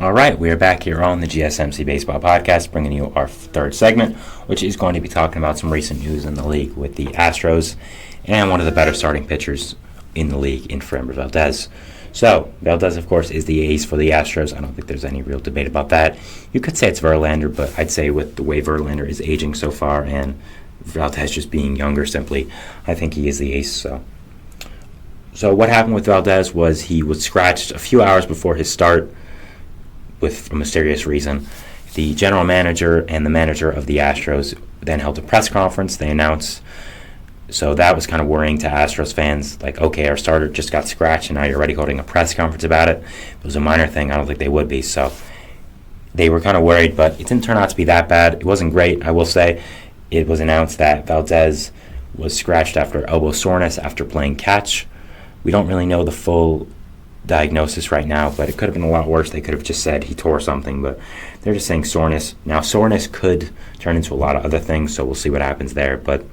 All right, we are back here on the GSMC Baseball Podcast, bringing you our third segment, which is going to be talking about some recent news in the league with the Astros and one of the better starting pitchers in the league in Framber Valdez. So, Valdez, of course, is the ace for the Astros. I don't think there's any real debate about that. You could say it's Verlander, but I'd say with the way Verlander is aging so far and Valdez just being younger simply, I think he is the ace. So what happened with Valdez was he was scratched a few hours before his start with a mysterious reason. The general manager and the manager of the Astros then held a press conference. They announced, so that was kind of worrying to Astros fans, like, okay, our starter just got scratched and now you're already holding a press conference about it. It was a minor thing. I don't think they would be. So they were kind of worried, but it didn't turn out to be that bad. It wasn't great, I will say. It was announced that Valdez was scratched after elbow soreness after playing catch. We don't really know the full diagnosis right now, but it could have been a lot worse. They could have just said he tore something, but they're just saying soreness. Now, soreness could turn into a lot of other things, so we'll see what happens there. But,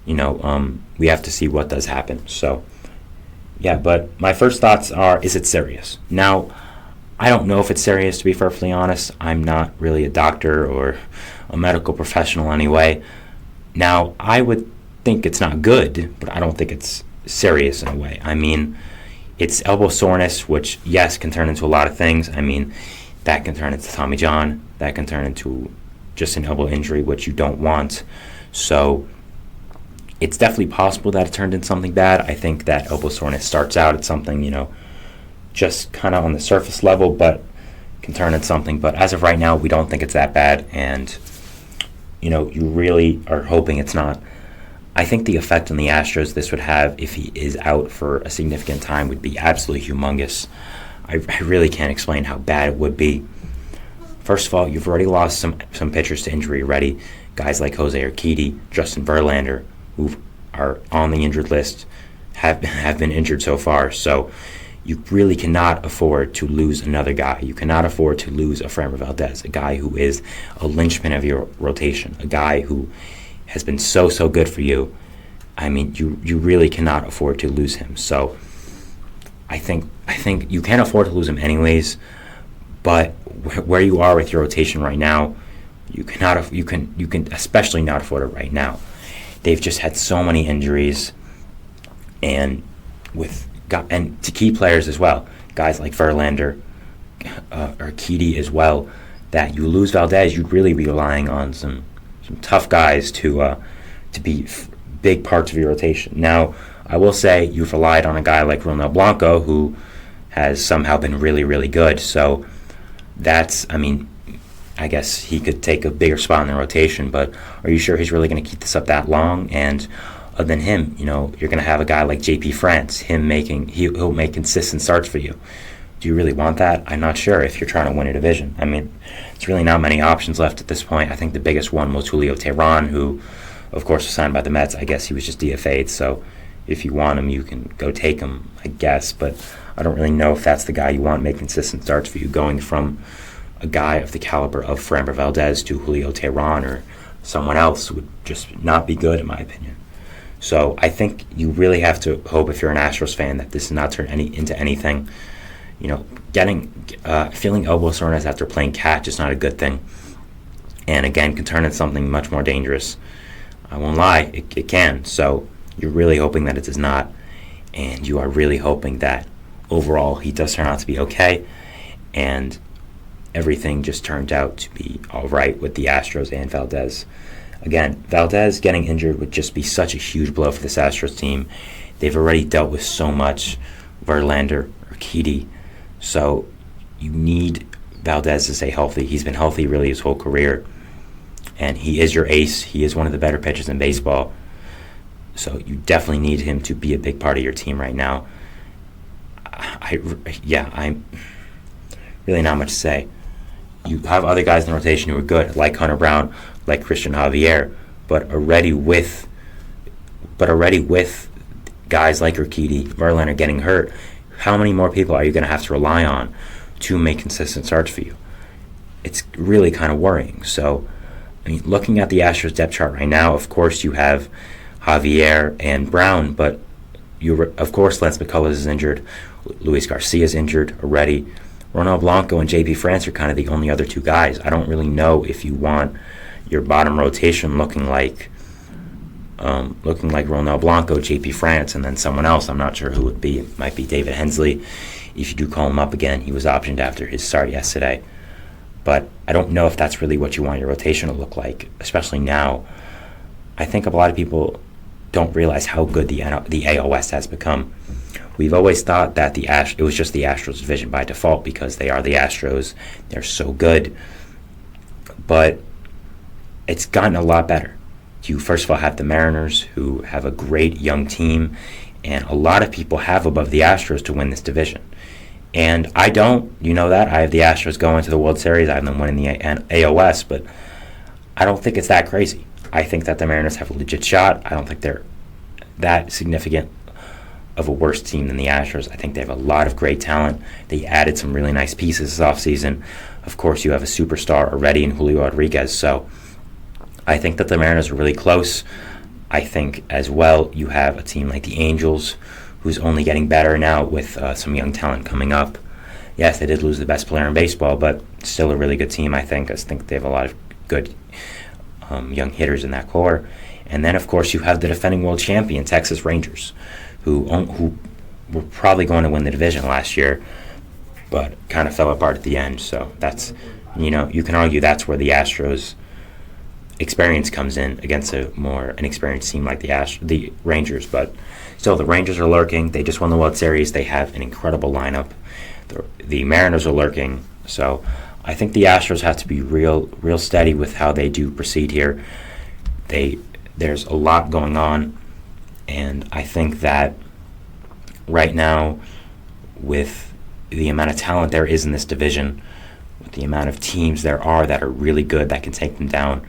we have to see what does happen. So, yeah, but my first thoughts are, is it serious? Now, I don't know if it's serious, to be perfectly honest. I'm not really a doctor or a medical professional anyway. Now, I would think it's not good, but I don't think it's serious in a way. I mean, it's elbow soreness, which, yes, can turn into a lot of things. I mean, that can turn into Tommy John. That can turn into just an elbow injury, which you don't want. So it's definitely possible that it turned into something bad. I think that elbow soreness starts out at something, just kind of on the surface level, but can turn into something. But as of right now, we don't think it's that bad. And, you really are hoping it's not. I think the effect on the Astros this would have if he is out for a significant time would be absolutely humongous. I really can't explain how bad it would be. First of all, you've already lost some pitchers to injury already. Guys like Jose Urquidy, Justin Verlander, who are on the injured list, have been injured so far. So you really cannot afford to lose another guy. You cannot afford to lose a Framber Valdez, a guy who is a linchpin of your rotation, a guy who has been so good for you. I mean, you really cannot afford to lose him. So I think you can't afford to lose him anyways. But where you are with your rotation right now, you can especially not afford it right now. They've just had so many injuries, and to key players as well, guys like Verlander, or Urquidy as well. That you lose Valdez, you'd really be relying on some tough guys to be big parts of your rotation. Now, I will say you've relied on a guy like Ronel Blanco, who has somehow been really, really good. So I guess he could take a bigger spot in the rotation, but are you sure he's really going to keep this up that long? And other than him, you're going to have a guy like JP France. He'll make consistent starts for you. Do you really want that? I'm not sure if you're trying to win a division. I mean, it's really not many options left at this point. I think the biggest one was Julio Teheran, who, of course, was signed by the Mets. I guess he was just DFA'd, so if you want him, you can go take him, I guess. But I don't really know if that's the guy you want to make consistent starts for you, going from a guy of the caliber of Framber Valdez to Julio Teheran or someone else would just not be good, in my opinion. So I think you really have to hope, if you're an Astros fan, that this does not turn into anything. Feeling elbow soreness after playing catch is not a good thing. And again, can turn into something much more dangerous. I won't lie, it can. So you're really hoping that it does not. And you are really hoping that overall he does turn out to be okay. And everything just turned out to be all right with the Astros and Valdez. Again, Valdez getting injured would just be such a huge blow for this Astros team. They've already dealt with so much. Verlander, Urquidy. So you need Valdez to stay healthy. He's been healthy really his whole career. And he is your ace. He is one of the better pitchers in baseball. So you definitely need him to be a big part of your team right now. I'm really not much to say. You have other guys in the rotation who are good, like Hunter Brown, like Christian Javier, but already with guys like Urquidy, Verlander getting hurt, how many more people are you going to have to rely on to make consistent starts for you? It's really kind of worrying. So, looking at the Astros depth chart right now, of course you have Javier and Brown, but of course Lance McCullers is injured. Luis Garcia is injured already. Ronald Blanco and J.P. France are kind of the only other two guys. I don't really know if you want your bottom rotation looking like Ronald Blanco, J.P. France, and then someone else. I'm not sure who it would be. It might be David Hensley. If you do call him up again, he was optioned after his start yesterday. But I don't know if that's really what you want your rotation to look like, especially now. I think a lot of people don't realize how good the AL West has become. We've always thought that it was just the Astros division by default because they are the Astros. They're so good. But it's gotten a lot better. You first of all have the Mariners, who have a great young team, and a lot of people have above the Astros to win this division. And I don't. You know that. I have the Astros going to the World Series. I have them winning the AL West, but I don't think it's that crazy. I think that the Mariners have a legit shot. I don't think they're that significant of a worse team than the Astros. I think they have a lot of great talent. They added some really nice pieces this offseason. Of course, you have a superstar already in Julio Rodriguez, so I think that the Mariners are really close. I think as well you have a team like the Angels, who's only getting better now with some young talent coming up. Yes, they did lose the best player in baseball, but still a really good team, I think. I think they have a lot of good young hitters in that core. And then, of course, you have the defending world champion, Texas Rangers, who were probably going to win the division last year, but kind of fell apart at the end. So that's, you can argue that's where the Astros' experience comes in against a more inexperienced team like the Rangers. But still, the Rangers are lurking. They just won the World Series. They have an incredible lineup. The Mariners are lurking. So I think the Astros have to be real steady with how they do proceed here. There's a lot going on, and I think that right now, with the amount of talent there is in this division, with the amount of teams there are that are really good that can take them down,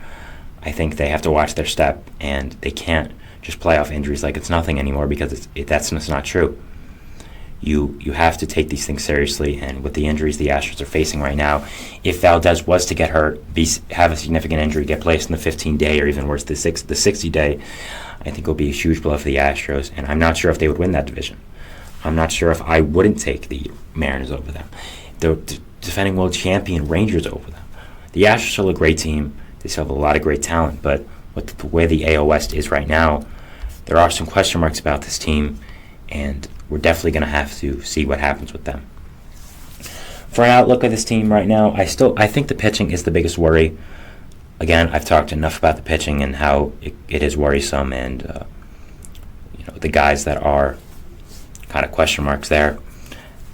I think they have to watch their step, and they can't just play off injuries like it's nothing anymore, because that's just not true. You have to take these things seriously, and with the injuries the Astros are facing right now, if Valdez was to get hurt, have a significant injury, get placed in the 15-day or even worse, the 60-day, I think it will be a huge blow for the Astros, and I'm not sure if they would win that division. I'm not sure if I wouldn't take the Mariners over them, the defending world champion Rangers over them. The Astros are still a great team. They still have a lot of great talent, but with the way the AL West is right now, there are some question marks about this team, and we're definitely going to have to see what happens with them. For an outlook of this team right now, I think the pitching is the biggest worry. Again, I've talked enough about the pitching and how it is worrisome, and the guys that are kind of question marks there.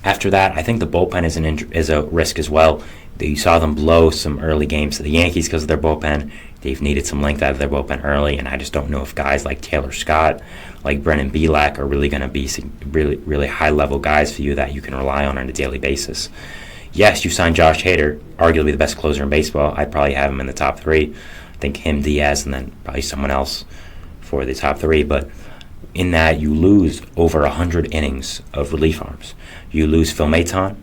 After that, I think the bullpen is a risk as well. You saw them blow some early games to the Yankees because of their bullpen. They've needed some length out of their bullpen early, and I just don't know if guys like Taylor Scott, like Brennan Bielak, are really going to be really, really high-level guys for you that you can rely on a daily basis. Yes, you signed Josh Hader, arguably the best closer in baseball. I'd probably have him in the top three. I think him, Diaz, and then probably someone else for the top three. But in that, you lose over 100 innings of relief arms. You lose Phil Maton,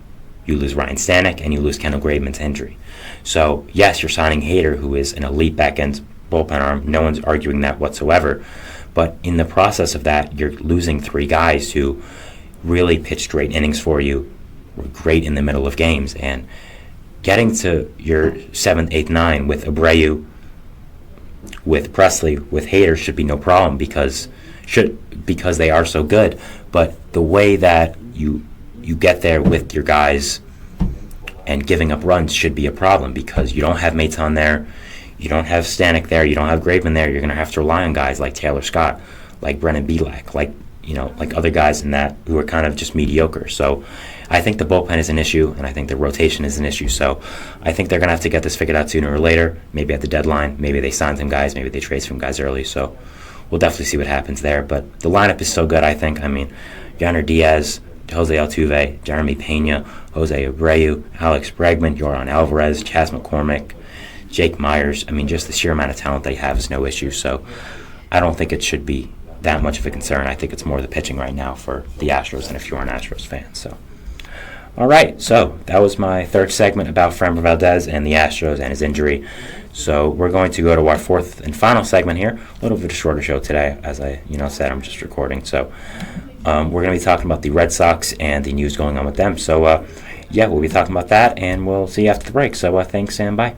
you lose Ryan Stanek, and you lose Kendall Graveman to injury. So, yes, you're signing Hader, who is an elite back-end bullpen arm. No one's arguing that whatsoever. But in the process of that, you're losing three guys who really pitched great innings for you, were great in the middle of games. And getting to your 7th, 8th, 9 with Abreu, with Presley, with Hader should be no problem because they are so good. But the way that you get there with your guys and giving up runs should be a problem, because you don't have Maton there, you don't have Stanek there, you don't have Graveman there. You're going to have to rely on guys like Taylor Scott, like Brennan Bielak, like other guys in that who are kind of just mediocre. So I think the bullpen is an issue, and I think the rotation is an issue. So I think they're going to have to get this figured out sooner or later, maybe at the deadline. Maybe they sign some guys, maybe they trade some guys early. So we'll definitely see what happens there. But the lineup is so good, I think. I mean, Yainer Diaz, Jose Altuve, Jeremy Pena, Jose Abreu, Alex Bregman, Yordan Alvarez, Chas McCormick, Jake Myers. I mean, just the sheer amount of talent they have is no issue. So I don't think it should be that much of a concern. I think it's more the pitching right now for the Astros, and if you are an Astros fan. So, all right. So that was my third segment about Framber Valdez and the Astros and his injury. So we're going to go to our fourth and final segment here. A little bit of a shorter show today, as I said. I'm just recording. So we're going to be talking about the Red Sox and the news going on with them. So yeah, we'll be talking about that, and we'll see you after the break. So thanks and bye.